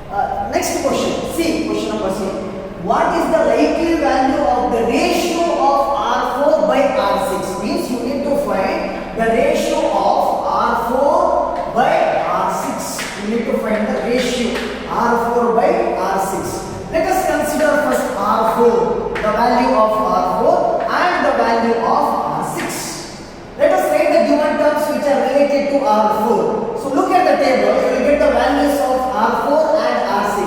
Next question. See, question number C. What is the likely value of the ratio of R4 by R6? Means you need to find the ratio of R4 by R6. You need to find the ratio R4 by R6. Let us consider first R4, the value of R4 and the value of R6. Let us write the given terms which are related to R4. So look at the table, you will get the values of R4 and R6.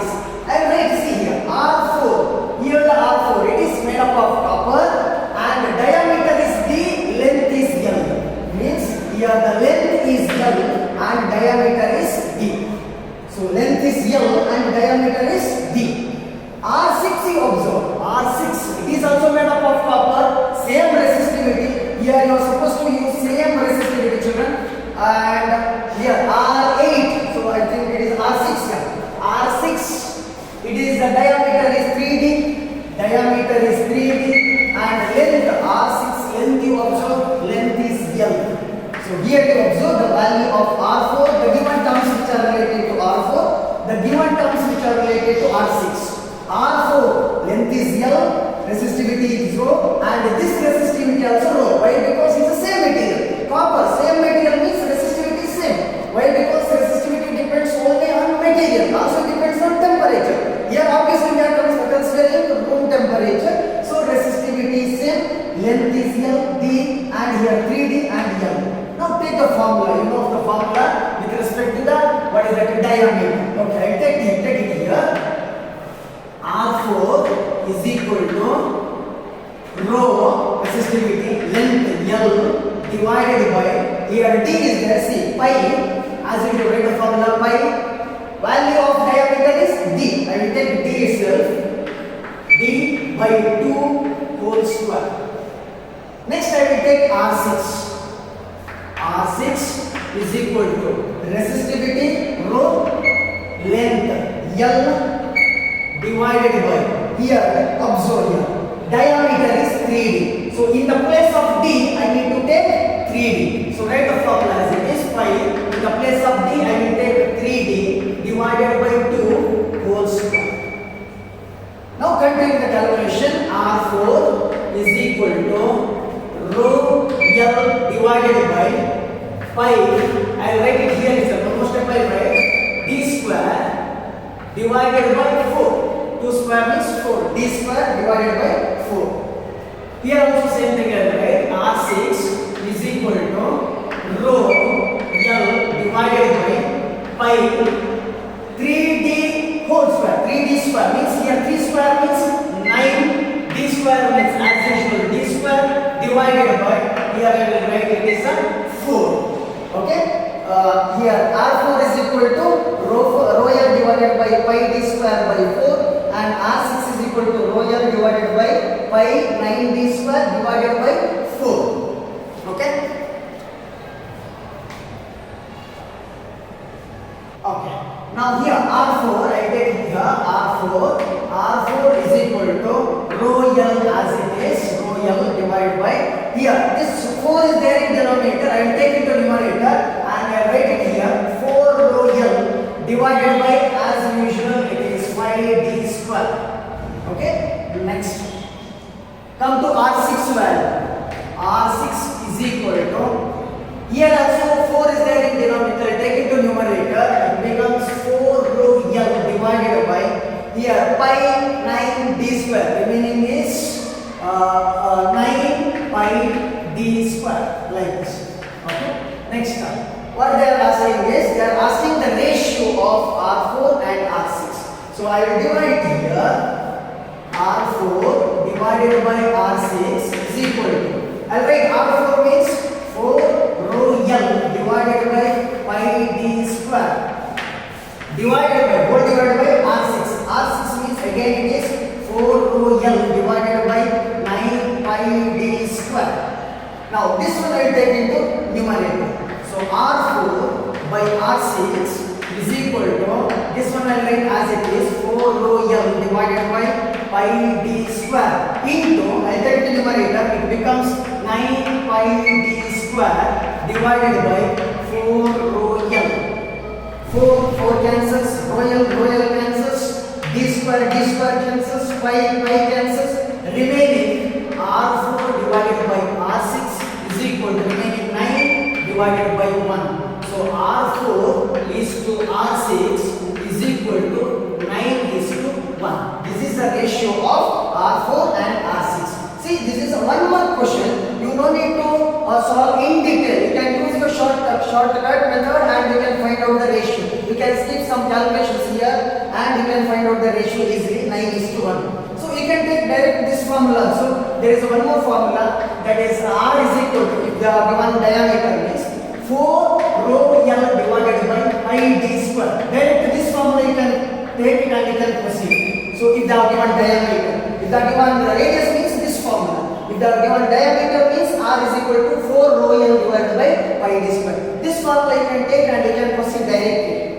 I will write, see here, R4, here the R4, it is made up of copper and the diameter is D, length is L. Means here the length is L and diameter is D. So length is L and diameter is D. R6 you observe, R6 it is also made up of copper, same resistivity. Here you are supposed to use same resistivity, children. And here R8, so I think it is R6 here. R6, it is the diameter is 3D, diameter is 3D and length R6, length you observe, length is L. So here you observe the value of R4, the given terms which are related to R4, the given terms which are related to R6. R4, length is L, resistivity is rho, and this resistivity also rho. Why? Because it's the same material. Copper, same material means resistivity is same. Why? Because resistivity depends only on material, also depends on temperature. Here obviously we are considering room temperature. So resistivity is same, length is L, D, and here 3D and L. Now take the formula, you know the formula with respect to the, what is that, diameter. Okay, take it here. R4 is equal to rho, resistivity, length L divided by, here D is there, see, pi, as you write the formula pi, value of diameter is D. I will take D itself, D by 2 whole square. Next I will take R6. R6 is equal to resistivity rho, length L divided by, here observe here, diameter is 3D. So in the place of D I need to take 3D. So write the formula as it is pi, in the place of D I will take 3D divided by 2 whole square. Now continue the calculation. R4 is equal to rho L divided by pi. I will write it here, it's a almost a pi, right? D square divided by 4. 2 square means 4. D square divided by 4. Here also same thing, right? R6 is equal to rho L divided by pi 3D whole square. 3D square means here 3 square means 9. D square means as usual D square divided by, here I will write it is a 4. Okay? Here R4 is equal to rho L divided by pi D square by 4. And R6 is equal to rho L divided by pi 9D square divided by 4. Okay? Okay. Now here R4, I take here R4 is equal to rho L as it is, rho L divided by, here this 4 is there in denominator, I will take it to numerator and I write it here 4 rho L divided by, as usual it is 5D square. Okay, next come to R6 value. R6 is equal to, here also 4 is there in denominator, take it to numerator, it becomes 4 rho L divided by, here pi 9D square, remaining is 9 pi D square, like this. Okay, next time what they are asking is, they are asking the ratio of R4 and R6. So I will divide here R4 divided by R6 is equal to, I will write R4 means 4 rho L divided by pi D square divided by, whole divided by R6. R6 means again it is 4 rho L divided by 9 pi D square. Now this one I will take into numerator. So R4 by R6 is equal to, this one I will write as it is 4 rho L divided by pi D square into, I will take the numerator, it becomes 9 pi D square divided by 4 rho L. 4 cancels, rho L cancels. pi cancels. Remaining R4 divided by R6 is equal to remaining 9 divided by 1. So R4 is to R6 is equal to 9 is to 1. This is the ratio of R4 and R6. See, this is one more question. You don't need to solve in detail. You can use your shortcut method and you can find out the ratio. You can skip some calculations here and you can find out the ratio easily. 9 is to 1. So you can take direct this formula. So there is one more formula, that is R is equal to, if the given diameter is 4 rho L divided by pi d square. Direct this formula you can take it and you can proceed. So if the given diameter, if the given radius means this formula. If the given diameter means R is equal to 4 rho L divided by pi d square. This formula you can take and you can proceed directly.